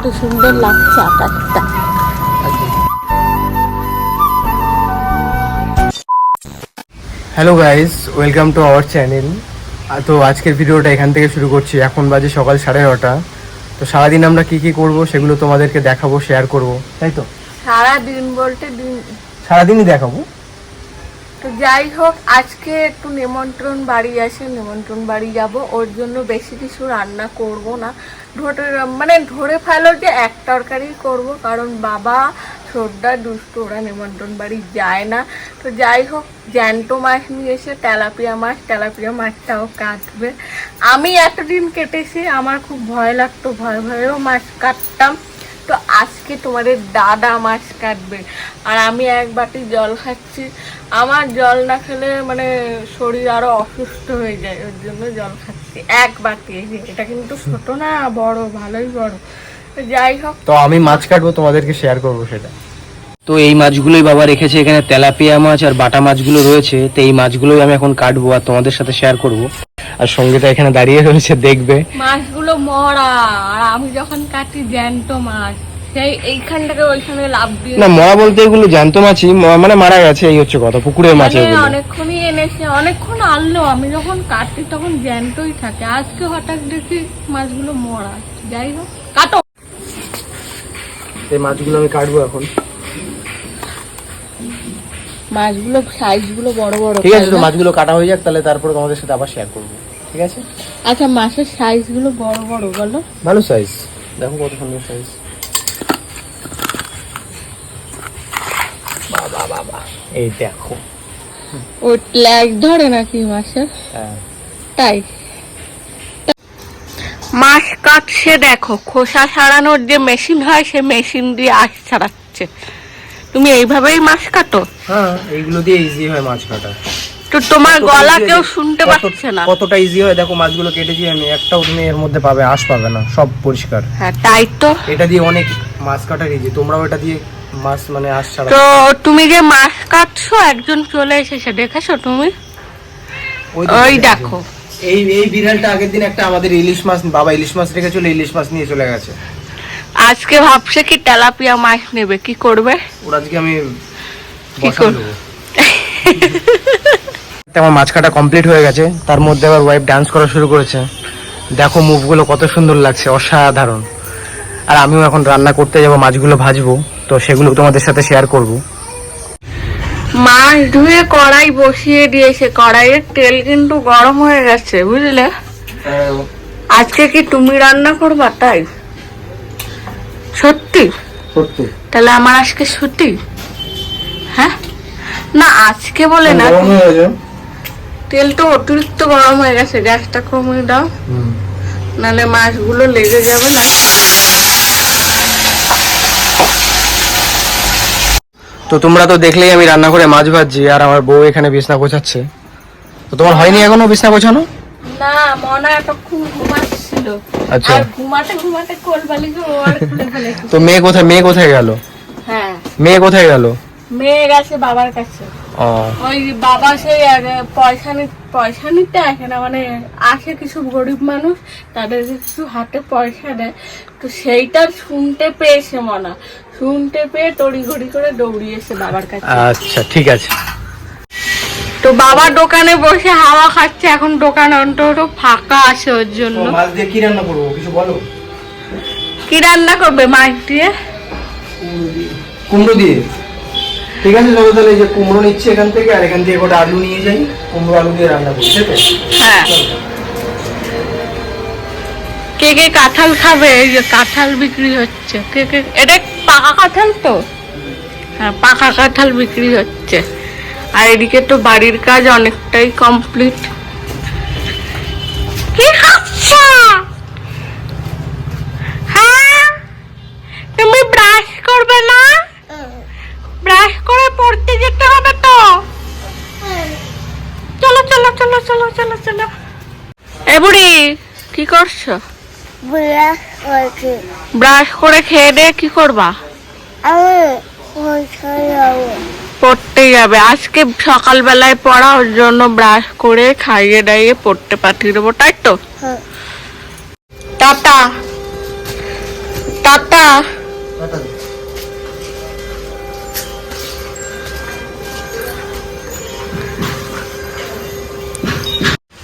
কত সুন্দর লাগছে আকাশটা। Hello guys, welcome to our channel. তো আজকের ভিডিওটা এখান থেকে শুরু করছি। এখন বাজে সকাল 9:30। তো সারাদিন আমরা কি কি করব সেগুলো তোমাদেরকে দেখাবো, শেয়ার করব, তাই তো? সারাদিন বলতে দিন, সারাদিনই দেখাবো। তো যাই হোক, আজকে একটু নিমন্ত্রণ বাড়ি আছে, নিমন্ত্রণ বাড়ি যাব। ওর জন্য বেশি কিছু রান্না করব না, ধরে ফেলো যে এক তরকারি করব, কারণ বাবা ছোটদা দুষ্টু, ওরা নিমন্ত্রণ বাড়ি যায় না। তো যাই হোক, জ্যান্ত মাছ নিয়ে এসে তেলাপিয়া মাছটাও কাটবে। আমি এতদিন কেটেছি, আমার খুব ভয় লাগতো, ভয়েও মাছ কাটতাম। তো আজকে তোমাদের দাদা মাছ কাটবে, আর আমি এক বাটি জল খাচ্ছি। আমার জল না খেলে শরীর আরো অসুস্থ হয়ে যায়, ওর জন্য জল খাচ্ছি এক বাটি। এটা কিন্তু ছোট না, বড়, ভালোই বড়। যাই হোক, তো আমি মাছ কাটবো, তোমাদেরকে শেয়ার করবো সেটা। তো এই মাছগুলোই বাবা রেখেছে এখানে, তেলাপিয়া মাছ আর বাটা মাছগুলো রয়েছে। তো এই মাছগুলোই আমি এখন কাটবো আর তোমাদের সাথে শেয়ার করব। আর সঙ্গীতা এখানে দাঁড়িয়ে রয়েছে, দেখবে। মাছগুলো মরা, আর আমি যখন কাটি জ্যান্ত মাছ, সেই এইখান থেকে ওইখানে লাভ দিয়ে না, মরা বলতে এগুলো জ্যান্ত মাছই, মারা গেছে, এই হচ্ছে কথা। পুকুরের মাছ এগুলো। অনেকক্ষণই এনেছে, অনেকক্ষণ আনলো, আমি যখন কাটি তখন জ্যান্তই থাকে। আজকে হঠাৎ দেখি মাছগুলো মরা। যাই হোক, কাটো। এই মাছগুলো আমি কাটবো এখন। মাছগুলো সাইজগুলো বড় বড়। ঠিক আছে, তো মাছগুলো কাটা হয়ে যাক, তাহলে তারপরে তোমাদের সাথে আবার শেয়ার করবো, ঠিক আছে? আচ্ছা, মাছের সাইজগুলো বড় বড় বলো। ভালো সাইজ, দেখো কত সুন্দর সাইজ। বাবা বাবা, এই দেখো। ও ল্যাগ ধরে নাকি মাছের? হ্যাঁ, তাই মাছ কাটছে, দেখো খোসা ছাড়ানোর যে মেশিন হয়, সে মেশিন দিয়ে আঁশ ছাড়াচ্ছে। তুমি এইভাবেই মাছ কাটো? হ্যাঁ, এইগুলো দিয়ে ইজি হয় মাছ কাটা। তো তোমার গলা কেউ শুনতে পাচ্ছে না। কতটা ইজি হয় দেখো, মাছগুলো কেটেছি আমি, একটাও তুমি এর মধ্যে পাবে আঁশ পাবে না, সব পরিষ্কার। হ্যাঁ, তাই তো। এটা দিয়ে অনেক মাছ কাটার ইজি, তোমরাও এটা দিয়ে মাছ আঁশ ছাড়া। তো তুমি যে মাছ কাটছো, একজন চলে এসেছে, দেখেছো তুমি? ওই দেখো, এই বিড়ালটা আগের দিন একটা আমাদের ইলিশ মাছ, বাবা ইলিশ মাছ রেখে চলে, ইলিশ মাছ নিয়ে চলে গেছে। আজকে ভাবছে কি তেলাপিয়া মাছ নেবে, কি করবে? ওর আজকে আমি বসাবো। আমার মাছ কাটা কমপ্লিট হয়ে গেছে, তার মধ্যে আবার ওয়াইফ ডান্স করা শুরু করেছে। দেখো মুভগুলো কত সুন্দর লাগছে, অসাধারণ। আর আমিও এখন রান্না করতে যাবো, মাছগুলো ভাজবো, তো সেগুলো তোমাদের সাথে শেয়ার করব। মাছ ধুয়ে কড়াই বসিয়ে দিয়েছে, কড়াইয়ের তেল কিন্তু গরম হয়ে গেছে, বুঝলে? আজকে কি তুমি রান্না করবা? তাই সত্যি? সত্যি? তাহলে আমার আজকে ছুটি? হ্যাঁ, না আজকে বলে না, তেল তো অতিরিক্ত গরম হয়ে গেছে, গ্যাসটা কমিয়ে দাও, নাহলে মাছগুলো লেগে যাবে না। তো তোমরা তো দেখলেই আমি রান্না করে মাছ ভাজছি, আর আমার বউ এখানে বিছনা গোছাচ্ছে। তো তোমার হয়নি এখনো বিছনা গোছানো? না, মনে এতক্ষণ ঘুমাচ্ছিল। আচ্ছা, আর ঘুমাতে কোলবালিকে ও আর খুলে ফেলেছে। তো মেয়ে কোথায় গেল? হ্যাঁ, মেয়ে কোথায় গেল? মেয়ে গেছে বাবার কাছে। ওই বাবা সেই পয়সা নিতে আসে না, আসে কিছু গরিব মানুষ, তাদেরকে কিছু হাতে পয়সা দেয়। তো সেইটা শুনতে পেয়েছে শুনতে পেয়ে তড়িঘড়ি করে দৌড়িয়েছে বাবার কাছে। আচ্ছা, ঠিক আছে। তো বাবা দোকানে বসে হাওয়া খাচ্ছে, এখন দোকান অন্তত ফাঁকা আছে ওর জন্য। মাছ দিয়ে কি রান্না করবো কিছু বলো? কি রান্না করবে মাছ দিয়ে? কুমড়ো দিয়ে। ঠিক আছে, চলো তাহলে, এই যে কুমড়ো নিচ্ছি এখান থেকে, আর এখান থেকে গোটা আলু নিয়ে যাই, কুমড়ো আলু দিয়ে রান্না করি, ঠিক আছে? হ্যাঁ। কে কে কাঁঠাল খাবে? এই যে কাঁঠাল বিক্রি হচ্ছে। এটা পাকা কাঁঠাল তো? হ্যাঁ, পাকা কাঁঠাল বিক্রি হচ্ছে। আর এদিকে তো বাড়ির কাজ অনেকটাই কমপ্লিট। কি খাচ্ছ? হ্যাঁ, তুমি ব্রাশ করবে না? ব্রাশ করে পড়তে যেতে হবে তো। চলো চলো চলো চলো চলো চলো। এ বুড়ি, কি করছো? ব্রাশ করে খেয়ে দিয়ে কি করবা? পড়তে যাবে। আজকে সকালবেলায় পড়া, ওর জন্য ব্রাশ করে খাইয়ে দাইয়ে পড়তে পাঠিয়ে দেবো, তাই তো? টাটা। টাটা।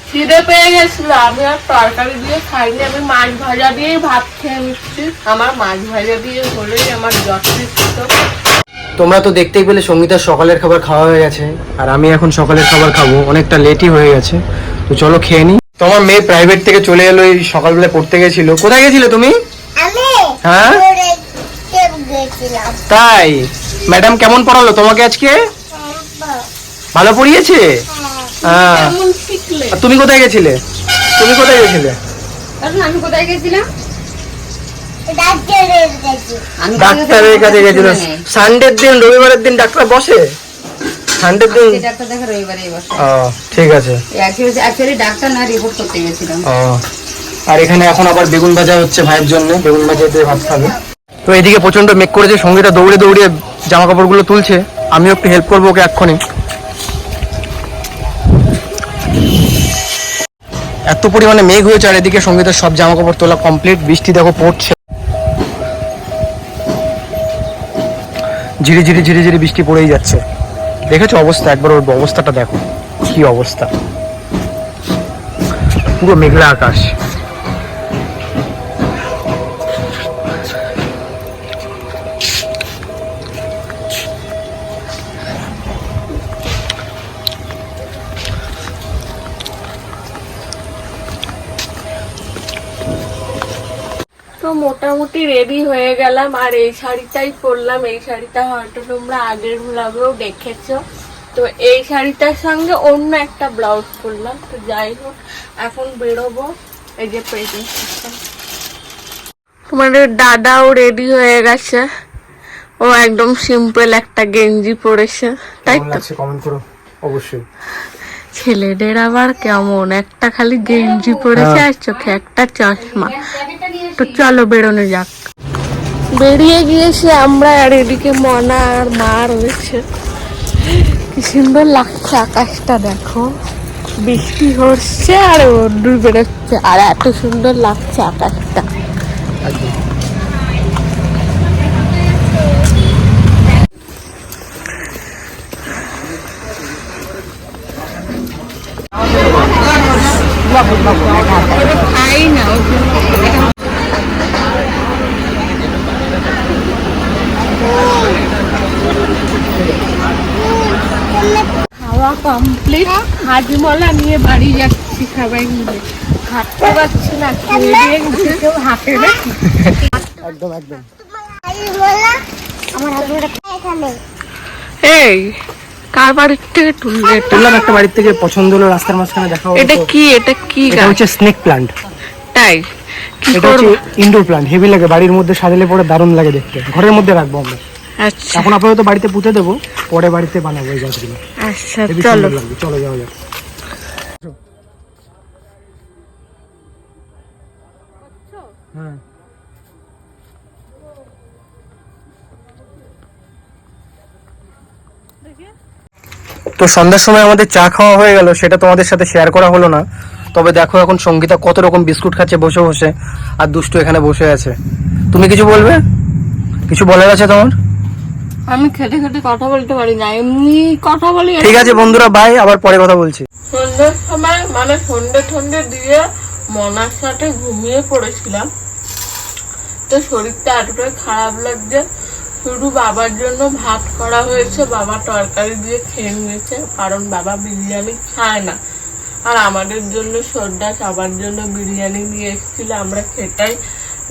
খিদে পেয়ে গেছিল, আমি আর তরকারি দিয়ে খাইনি, আমি মাছ ভাজা দিয়েই ভাত খেয়ে নিচ্ছি। আমার মাছ ভাজা দিয়ে হলেই আমার যথেষ্ট। তোমরা তো দেখতেই পেলে সঙ্গীতার সকালের খাবার খাওয়া হয়ে গেছে, আর আমি এখন সকালের খাবার খাবো, অনেকটা লেটই হয়ে গেছে। তো চলো খেয়ে নি। তোমার মেয়ে প্রাইভেট থেকে চলে এলো, এই সকালবেলা পড়তে গেছিল। কোথায় গেছিলে তুমি? হ্যাঁ তাই? ম্যাডাম কেমন পড়ালো তোমাকে আজকে? ভালো পড়িয়েছে? হ্যাঁ। আর তুমি কোথায় গেছিলে? তুমি কোথায় গেছিলে? আমি কোথায় গেছিলাম? ডাক্তারের কাছে গেছিল। সানডের দিন, রবিবারের দিন ডাক্তার বসে? সানডের দিন ডাক্তার দেখা রবিবারেই বসে। ও ঠিক আছে। অ্যাকচুয়ালি ডাক্তার না, রিপোর্ট করতে গেছিলাম। ও আর এখানে এখন আবার বেগুন ভাজা হচ্ছে ভাইয়ের জন্য, বেগুন ভাজা দিয়ে ভাত খাবে। তো এদিকে প্রচন্ড মেঘ করেছে, সঙ্গীতা দৌড়ে দৌড়ে জামা কাপড়গুলো তুলছে, আমিও একটু হেল্প করবো ওকে এক্ষুনি। এত পরিমাণে মেঘ হয়েছে, আর এদিকে সঙ্গীতার সব জামা কাপড় তোলা কমপ্লিট। বৃষ্টি দেখো পড়ছে, ঝিরি ঝিরি ঝিরি ঝিরি বৃষ্টি পড়েই যাচ্ছে। দেখেছো অবস্থা? একবার ওর অবস্থাটা দেখো, কি অবস্থা, পুরো মেঘলা আকাশ। তো মোটামুটি রেডি হয়ে গেলাম, আর এই শাড়িটাই পরলাম। এই শাড়িটা হয়তো তোমরা আগের ব্লগেও দেখেছো। তো এই শাড়িটার সঙ্গে অন্য একটা ব্লাউজ পরলাম। তো যাই হোক, এখন বেরোবো। এই যে প্রেজেন্টেশন, তোমাদের দাদাও রেডি হয়ে গেছে। ও একদম সিম্পল একটা গেঞ্জি পরেছে, তাই তো? কমেন্ট করো অবশ্যই। ছেলেদের আবার কেমন, একটা খালি গেঞ্জি পরেছে আর চোখে একটা চশমা। তো চলো বেরোনো যাক। বেরিয়ে গিয়েছি আমরা, আর এদিকে মনা আর মা রয়েছে। কি সুন্দর লাগছে আকাশটা, দেখো বৃষ্টি হচ্ছে আর রোদ্দুর বেরোচ্ছে, আর এত সুন্দর লাগছে আকাশটা। খাই না খাওয়া কমপ্লিট, হাজমলা নিয়ে বাড়ি যাচ্ছি সবাই মিলে। হাঁটতে পারছি না, খেয়ে দিয়ে কেউ হাঁটে না। একদম একদম। এই কার বাড়ির থেকে তুললাম একটা বাড়ির থেকে, পছন্দ হলো, রাস্তার মাঝখানে দেখা হলো। এটা কি? এটা কি এটা গাছ? হচ্ছে স্নেক প্লান্ট। তাই? কি এটা হচ্ছে করব? ইনডোর প্লান্ট, হেভি লাগে, বাড়ির মধ্যে সাজালে পরে দারুণ লাগে দেখতে। ঘরের মধ্যে রাখবো আমরা। আচ্ছা এখন আপাতত বাড়িতে পুঁতে দেবো, পরে বাড়িতে বানাবো এই গাছগুলো। আচ্ছা হেভি চলো। সুন্দর লাগবে, চলো যাওয়া যাক। হ্যাঁ তো সন্ধ্যার সময় আমাদের চা খাওয়া হয়ে গেল, সেটা তোমাদের সাথে শেয়ার করা হলো না। তবে দেখো এখন সঙ্গীতা কত রকম বিস্কুট খাচ্ছে বসে বসে, আর দুষ্টু এখানে বসে আছে। তুমি কিছু বলবে? কিছু বলার আছে তোমার? আমি খেতে খেতে কথা বলতে পারি না, এমনি কথা বলি। ঠিক আছে বন্ধুরা, বাই, আবার পরে কথা বলছি। সন্ধ্যের সময় মানে সন্ধ্যে দিয়ে মনার সাথে ঘুমিয়ে পড়েছিলাম। তো শরীরটা এতটাই খারাপ লাগছে, শুধু বাবার জন্য ভাত করা হয়েছে, বাবা তরকারি দিয়ে খেয়ে নিয়েছে, কারণ বাবা বিরিয়ানি খায় না। আর আমাদের জন্য সর্দা সবার জন্য বিরিয়ানি নিয়ে এসেছিল, আমরা সেটাই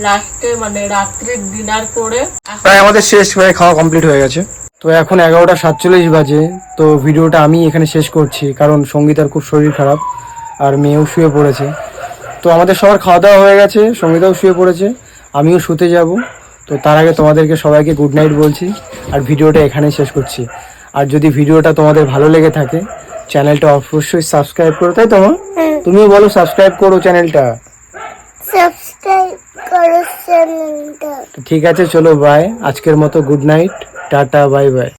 লাস্টে মানে রাত্রির ডিনার করে। প্রায় আমাদের শেষ হয়ে খাওয়া কমপ্লিট হয়ে গেছে। তো এখন 11:47 বাজে। তো ভিডিওটা আমি এখানে শেষ করছি, কারণ সঙ্গীতার খুব শরীর খারাপ, আর মেয়েও শুয়ে পড়েছে। তো আমাদের সবার খাওয়া দাওয়া হয়ে গেছে, সঙ্গীতাও শুয়ে পড়েছে, আমিও শুতে যাব। তো তার আগে তোমাদেরকে সবাইকে গুড নাইট বলছি, আর ভিডিওটা এখানেই শেষ করছি। আর যদি ভিডিওটা তোমাদের ভালো লেগে থাকে, চ্যানেলটা অবশ্যই সাবস্ক্রাইব করো, তাই তো? তুমিও বলো সাবস্ক্রাইব করো চ্যানেলটা। ঠিক আছে, চলো বাই, আজকের মতো good night, tata, bye bye.